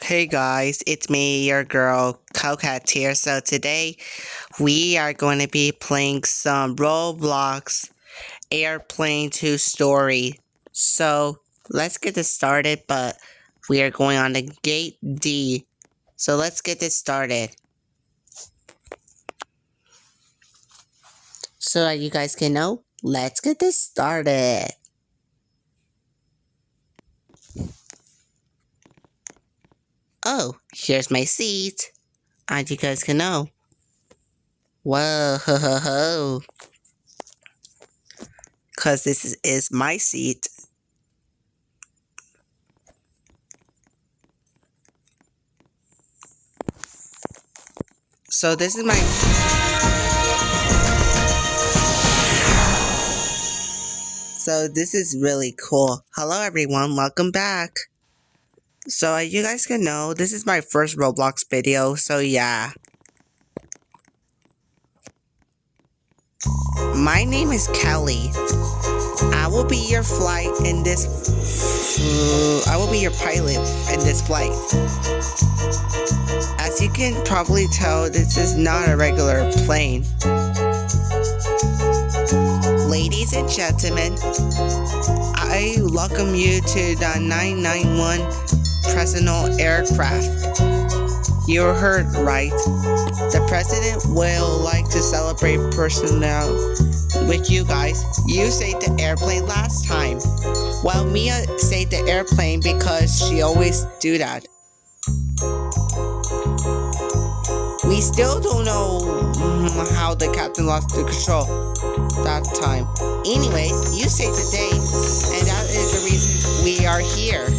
Hey guys, it's me, your girl, Cocotte here. So today we are going to be playing some Roblox Airplane 2 story. So let's get this started, but we are going on to gate D. So let's get this started. So that you guys can know, let's get this started. Oh, here's my seat. As you guys can know. Whoa, ho, ho, ho. Because this is my seat. So this is my... So this is really cool. Hello everyone, welcome back. So you guys can know, this is my first Roblox video, so yeah. My name is Kelly. I will be your flight in this... I will be your pilot in this flight. As you can probably tell, this is not a regular plane. Ladies and gentlemen, I welcome you to the 991 President Aircraft. You heard right. The president will like to celebrate personnel with you guys. You saved the airplane last time. Well, Mia saved the airplane because she always do that. We still don't know how the captain lost the control that time. Anyways, you saved the day, and that is the reason we are here.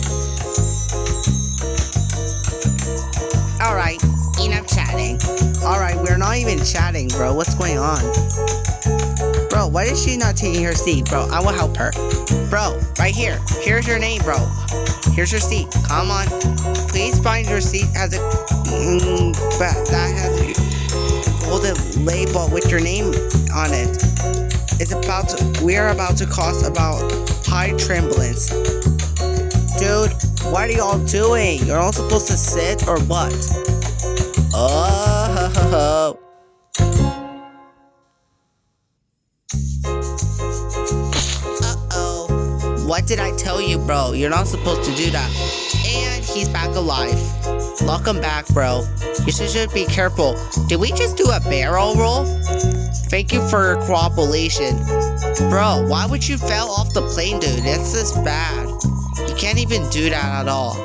Alright, enough chatting. Alright, we're not even chatting, bro. What's going on? Bro, why is she not taking her seat, bro? I will help her. Bro, right here. Here's your name, bro. Here's your seat. Come on. Please find your seat has a... that has a golden label with your name on it. We are about to cross about high tremblance. Dude, what are y'all doing? You're all supposed to sit or what? Oh, uh-oh. What did I tell you, bro? You're not supposed to do that. And he's back alive. Welcome back, bro. You should be careful. Did we just do a barrel roll? Thank you for your cooperation. Bro, why would you fell off the plane, dude? That's just bad. You can't even do that at all.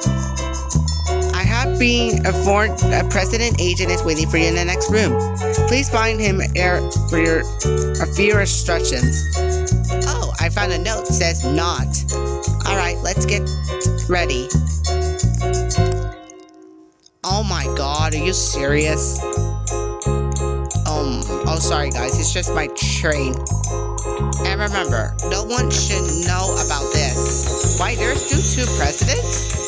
I have been informed a president agent is waiting for you in the next room. Please find him for a few instructions. Oh, I found a note that says not. Alright, let's get ready. Oh my god, are you serious? Oh sorry guys, it's just my train. And remember, no one should know about this. Why, there's two presidents?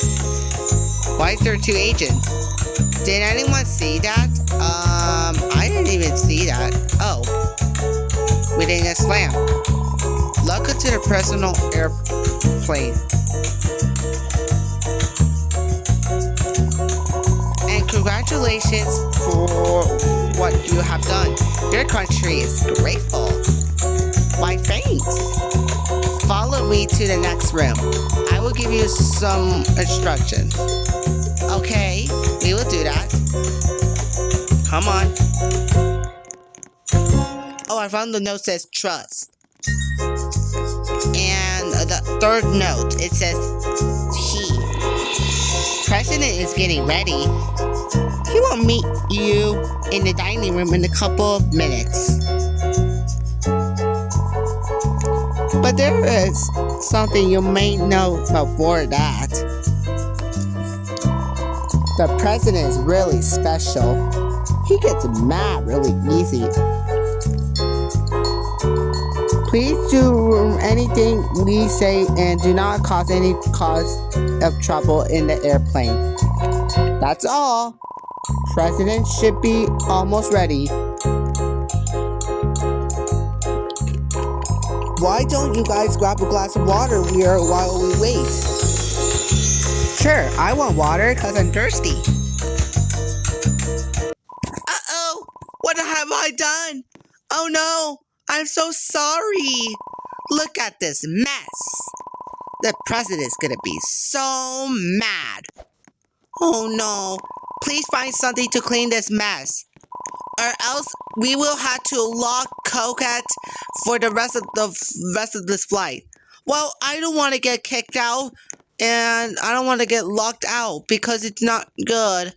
Why is there two agents? Did anyone see that? I didn't even see that. Oh. We didn't get slammed. Welcome to the personal airplane. And congratulations for what you have done. Your country is grateful. Why, thanks. Follow me to the next room. I will give you some instructions. Okay, we will do that. Come on. Oh, I found the note says trust. And the third note, it says he. President is getting ready. He will meet you in the dining room in a couple of minutes. But there is something you may know before that. The president is really special. He gets mad really easy. Please do anything we say and do not cause any cause of trouble in the airplane. That's all. President should be almost ready. Why don't you guys grab a glass of water while we wait? Sure, I want water because I'm thirsty. Uh-oh! What have I done? Oh no! I'm so sorry! Look at this mess! The president's gonna be so mad! Oh no! Please find something to clean this mess. Or else we will have to lock Cocotte for the rest of this flight. Well, I don't want to get kicked out, and I don't want to get locked out because it's not good.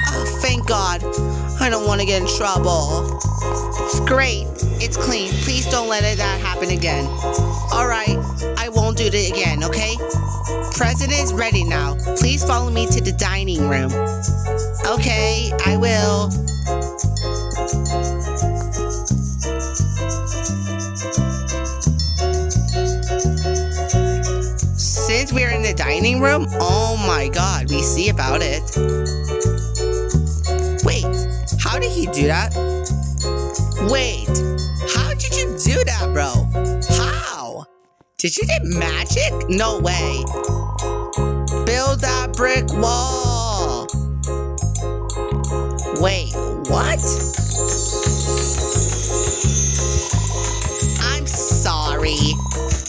Oh, thank God. I don't want to get in trouble. It's great. It's clean. Please don't let that happen again. All right. I won't do it again, okay? President is ready now. Please follow me to the dining room. Okay, I will. Since we're in the dining room, oh my God, we see about it. Wait, how did he do that? Wait, how did you do that, bro? How? Did you get magic? No way. Build that brick wall. Wait, what? I'm sorry.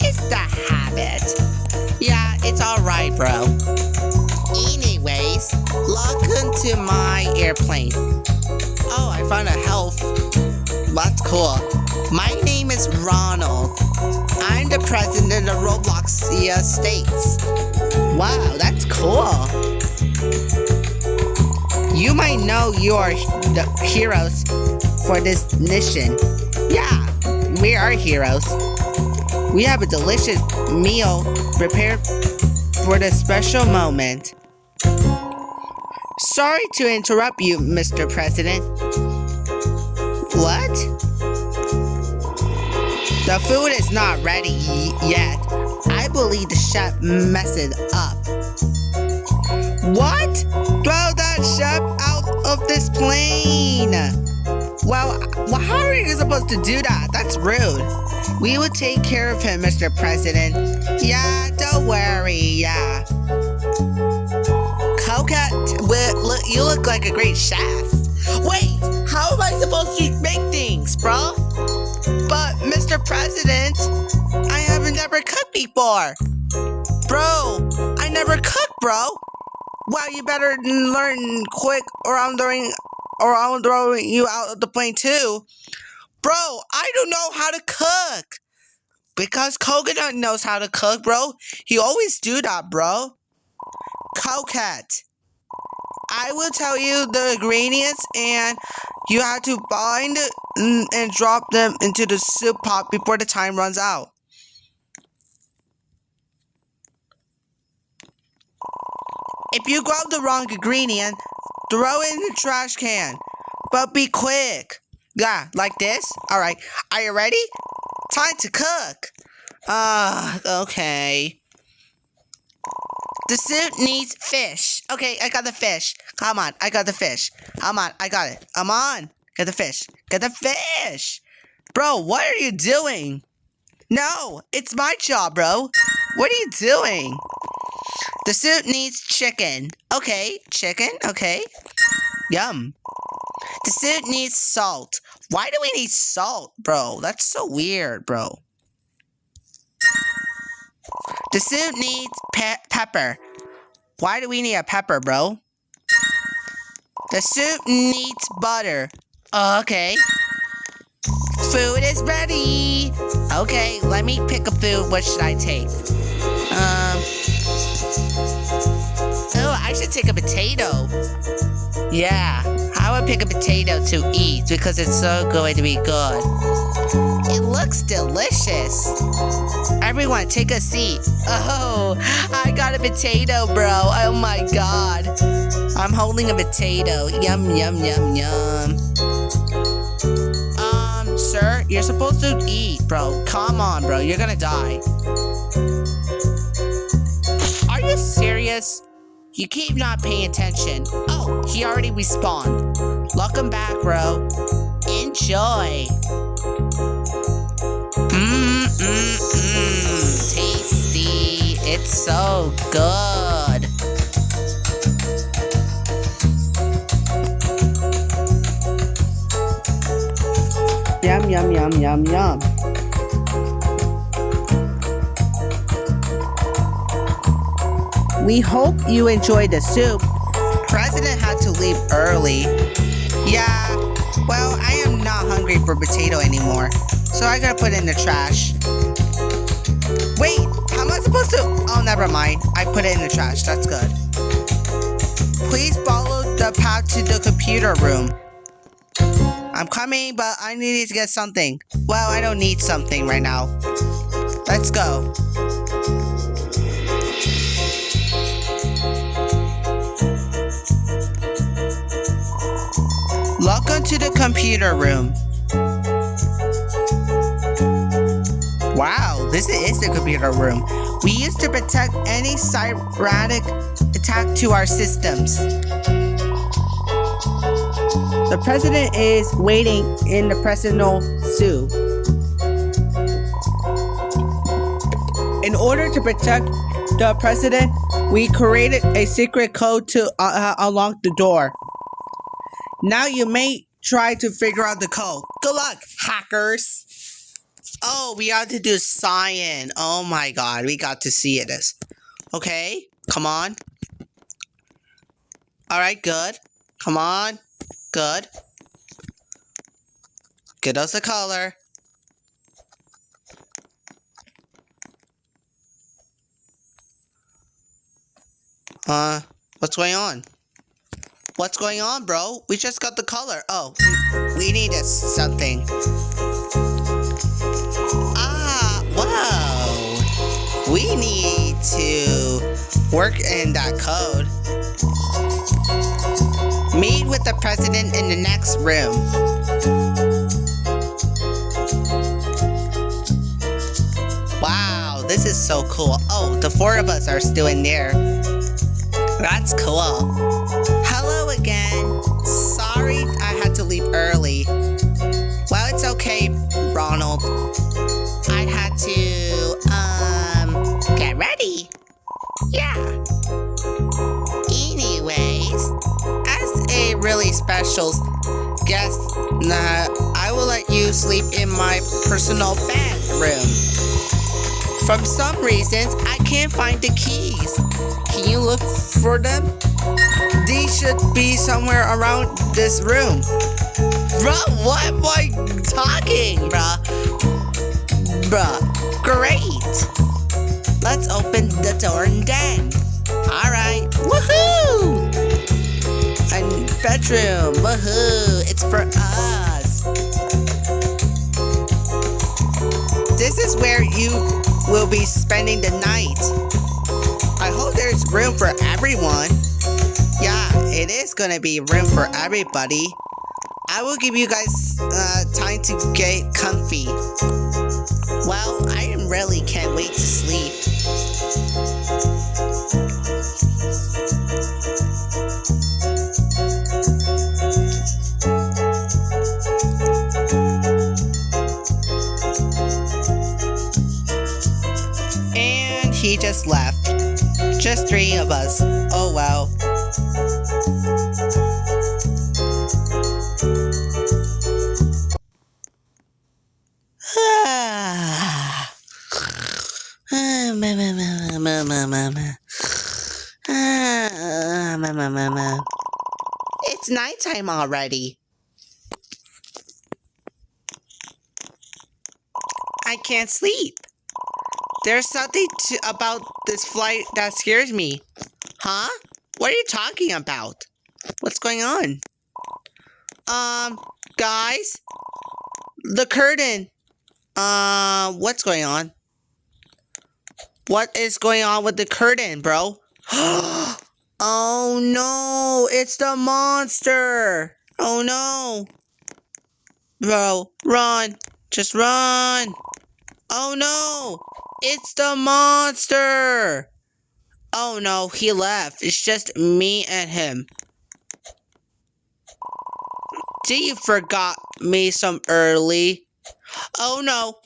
It's the habit. Yeah, it's alright, bro. Anyways, welcome to my airplane. Oh, I found a health. That's cool. My name is Ronald. I'm the president of Robloxia States. Wow, that's cool. You might know you are the heroes for this mission. Yeah, we are heroes. We have a delicious meal prepared for this special moment. Sorry to interrupt you, Mr. President. What? The food is not ready yet. I believe the chef messed it up. What? Throw that chef out of this plane! Well, how are you supposed to do that? That's rude. We will take care of him, Mr. President. Yeah, don't worry, yeah. Cocotte, you look like a great chef. Wait, how am I supposed to make things, bro? But, Mr. President, I have never cooked before. Bro, I never cooked, bro. Wow, you better learn quick or I'm throwing you out of the plane too. Bro, I don't know how to cook. Because Coconut knows how to cook, bro. He always do that, bro. Cocotte, I will tell you the ingredients and you have to bind it and drop them into the soup pot before the time runs out. If you grab the wrong ingredient, throw it in the trash can. But be quick. Yeah, like this? Alright, are you ready? Time to cook. Okay. The soup needs fish. Okay, I got the fish. Come on, I got the fish. Come on, I got it. Come on. Get the fish. Get the fish. Bro, what are you doing? No, it's my job, bro. What are you doing? The soup needs chicken. Okay, chicken, okay. Yum. The soup needs salt. Why do we need salt, bro? That's so weird, bro. The soup needs pepper. Why do we need a pepper, bro? The soup needs butter. Okay. Food is ready. Okay, let me pick a food. What should I take? Oh, I should take a potato. Yeah, I would pick a potato to eat because it's so going to be good. It looks delicious. Everyone, take a seat. Oh, I got a potato, bro. Oh my God. I'm holding a potato. Yum, yum, yum, yum. Sir, you're supposed to eat, bro. Come on, bro. You're gonna die. Are you serious? You keep not paying attention. Oh, he already respawned. Welcome back, bro. Enjoy. Tasty. It's It's so good. Yum, yum, yum, yum, yum. We hope you enjoyed the soup. President had to leave early. Yeah, well, I am not hungry for potato anymore, so I gotta put it in the trash. Wait, how am I supposed to? Oh, never mind. I put it in the trash. That's good. Please follow the path to the computer room. I'm coming, but I need to get something. Well, I don't need something right now. Let's go. Welcome to the computer room. Wow, this is the computer room. We used to protect any cybernetic attack to our systems. The president is waiting in the presidential suite. In order to protect the president, we created a secret code to unlock the door. Now you may try to figure out the code. Good luck, hackers. Oh, we have to do science. Oh my god, we got to see it. Okay, come on. Alright, good. Come on. Good. Get us a color. What's going on? What's going on, bro? We just got the color. Oh, we need something. Whoa. We need to work in that code. Meet with the president in the next room. Wow, this is so cool. Oh, the four of us are still in there. That's cool. Hello again. Sorry I had to leave early. Well, it's okay, Ronald. I had to, get ready. Yeah. Anyways, as a really special guest, I will let you sleep in my personal bedroom. For some reasons, I can't find the keys. Can you look for them? These should be somewhere around this room. Bruh, what am I talking, bruh? Bruh, great. Let's open the door and then. Alright, woohoo! And bedroom, woohoo, it's for us. This is where you will be spending the night. I hope there's room for everyone. Yeah, it is gonna be room for everybody. I will give you guys time to get comfy. Well, I really can't wait to sleep. And he just left. Just three of us. Oh wow. It's nighttime already. I can't sleep. There's something about this flight that scares me. Huh? What are you talking about? What's going on? Guys? The curtain. What's going on? What is going on with the curtain, bro? Oh no, it's the monster. Oh no. Bro, run. Just run. Oh no, it's the monster. Oh no, he left. It's just me and him. See, you forgot me some early. Oh no.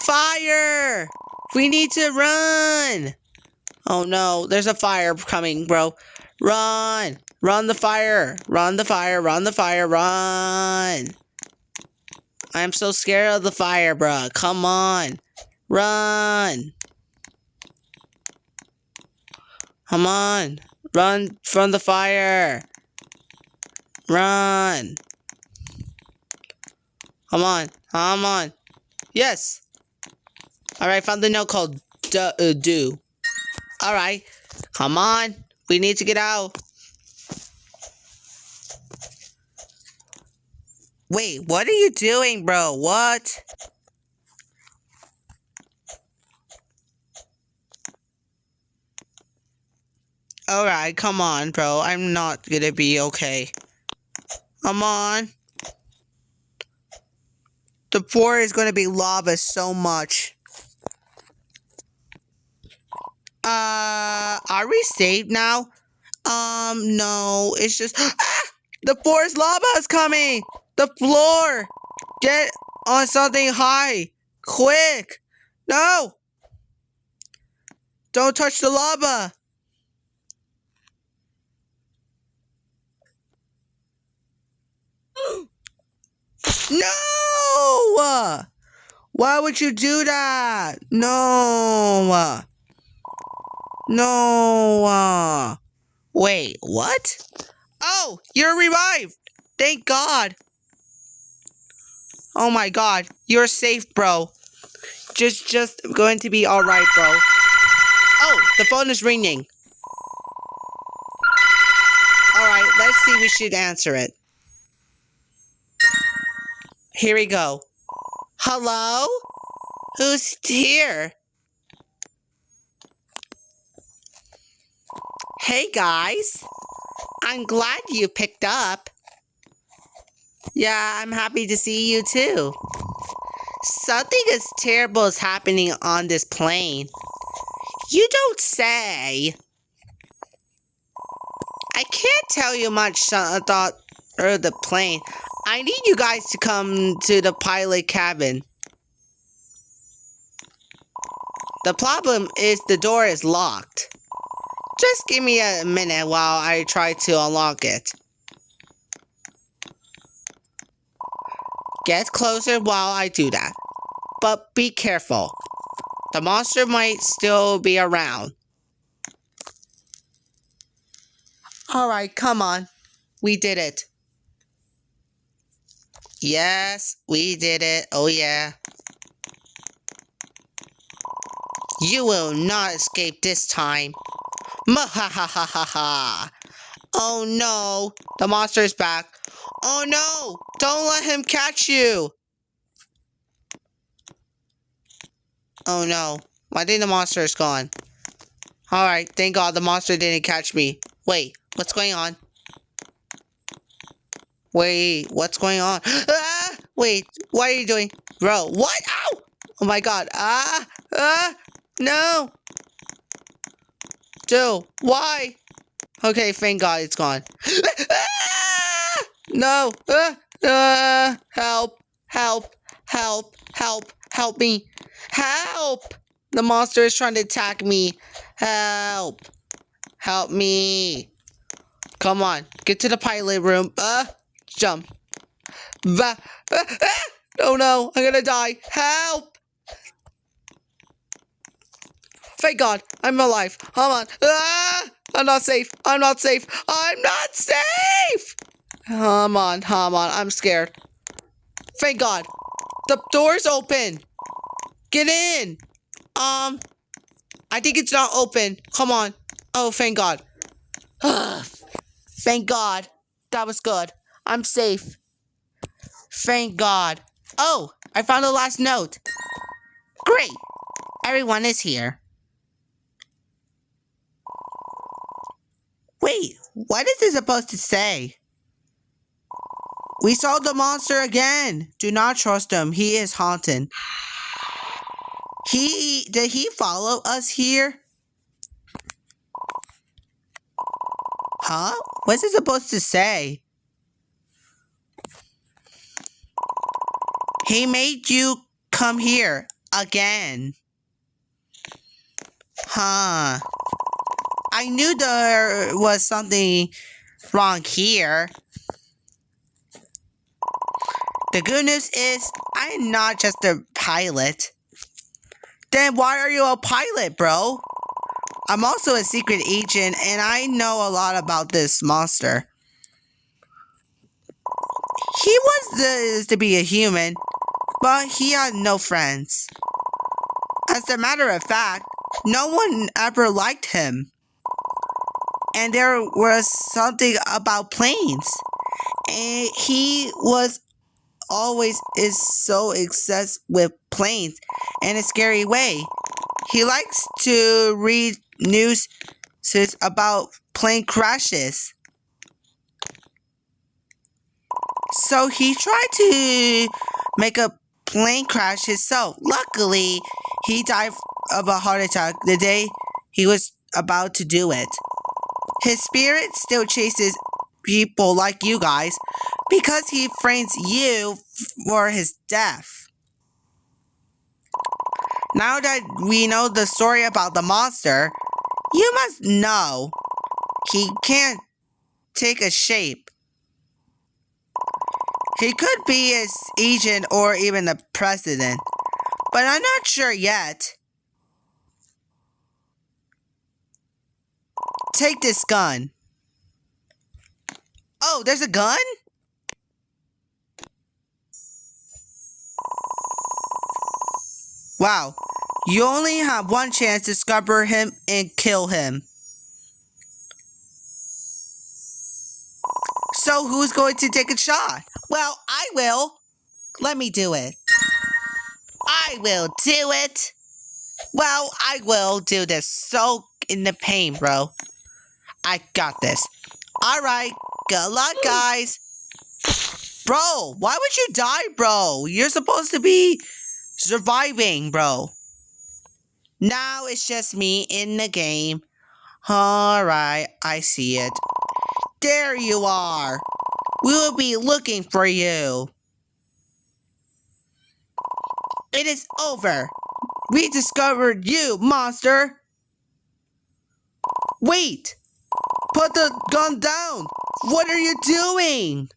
Fire! We need to run. Oh no, there's a fire coming, bro. Run. Run the fire. Run the fire. Run the fire. Run. I'm so scared of the fire, bro. Come on. Run. Come on. Run from the fire. Run. Come on. Come on. Yes. Alright, found the note called do. Alright. Come on. We need to get out. Wait, what are you doing, bro? What? Alright, come on, bro. I'm not gonna be okay. Come on. The floor is gonna be lava so much. Are we safe now? No. It's just... Ah! The floor's lava is coming! The floor! Get on something high! Quick! No! Don't touch the lava! No! Why would you do that? No! No! Wait, what? Oh, you're revived! Thank God! Oh my God, you're safe, bro. Just going to be alright, bro. Oh, the phone is ringing. Alright, let's see, we should answer it. Here we go. Hello? Who's here? Hey guys. I'm glad you picked up. Yeah, I'm happy to see you too. Something as terrible is happening on this plane. You don't say. I can't tell you much about the plane. I need you guys to come to the pilot cabin. The problem is the door is locked. Just give me a minute while I try to unlock it. Get closer while I do that. But be careful. The monster might still be around. Alright, come on. We did it. Yes, we did it. Oh yeah. You will not escape this time. Mahahahaha. Oh no. The monster is back. Oh no. Don't let him catch you. Oh no. I think the monster is gone. Alright, thank God the monster didn't catch me. Wait, what's going on? Wait, what's going on? Ah! Wait, what are you doing? Bro, what? Ow! Oh my God. No! Dude, why? Okay, thank God it's gone. No! Help! Help! Help! Help! Help me! Help! The monster is trying to attack me. Help! Help me! Come on, get to the pilot room. Jump. Oh no, I'm gonna die. Help! Thank God, I'm alive. Come on. I'm not safe. I'm not safe. I'm not safe! Come on, I'm scared. Thank God. The door's open. Get in. I think it's not open. Come on. Oh, thank God. Thank God. That was good. I'm safe. Thank God. Oh, I found the last note. Great. Everyone is here. Wait, what is this supposed to say? We saw the monster again. Do not trust him. He is haunted. Did he follow us here? Huh? What's it supposed to say? He made you come here again. Huh. I knew there was something wrong here. The good news is, I'm not just a pilot. Then why are you a pilot, bro? I'm also a secret agent, and I know a lot about this monster. He was to be a human, but he had no friends. As a matter of fact, no one ever liked him. And there was something about planes. And he was always is so obsessed with planes in a scary way. He likes to read news about plane crashes. So he tried to make a plane crash himself. Luckily, he died of a heart attack the day he was about to do it. His spirit still chases people like you guys because he frames you for his death. Now that we know the story about the monster, you must know he can't take a shape. He could be his agent or even the president, but I'm not sure yet. Take this gun. Oh, there's a gun? Wow, you only have one chance to discover him and kill him. So who's going to take a shot? Well, I will. Let me do it. I will do it. Well, I will do this. So in the pain, bro. I got this. Alright, good luck, guys. Bro, why would you die, bro? You're supposed to be surviving, bro. Now it's just me in the game. Alright, I see it. There you are. We will be looking for you. It is over. We discovered you, monster. Wait! Put the gun down! What are you doing?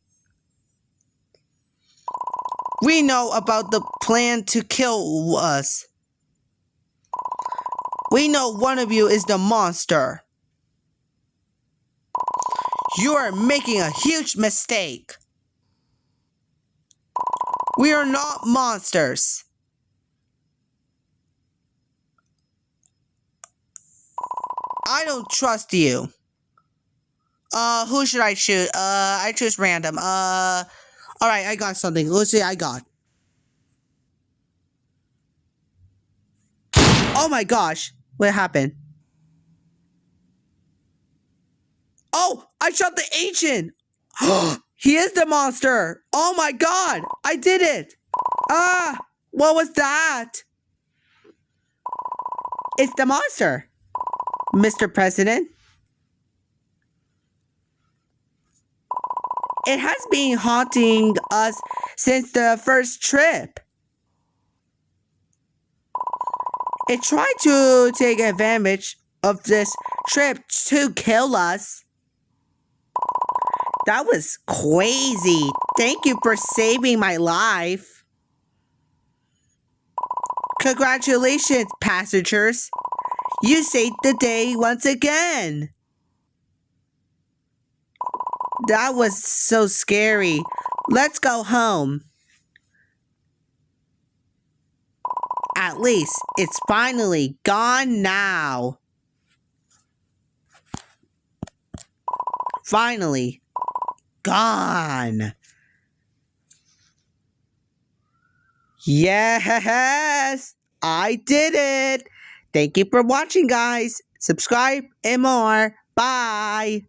We know about the plan to kill us. We know one of you is the monster. You are making a huge mistake. We are not monsters. I don't trust you. Who should I shoot? I choose random. Alright, I got something. Let's see, I got. Oh my gosh. What happened? Oh, I shot the agent. He is the monster. Oh my god. I did it. Ah, what was that? It's the monster, Mr. President. It has been haunting us since the first trip. It tried to take advantage of this trip to kill us. That was crazy. Thank you for saving my life. Congratulations, passengers. You saved the day once again. That was so scary. Let's go home. At least it's finally gone now. Finally gone. Yes, I did it. Thank you for watching, guys. Subscribe and more. Bye.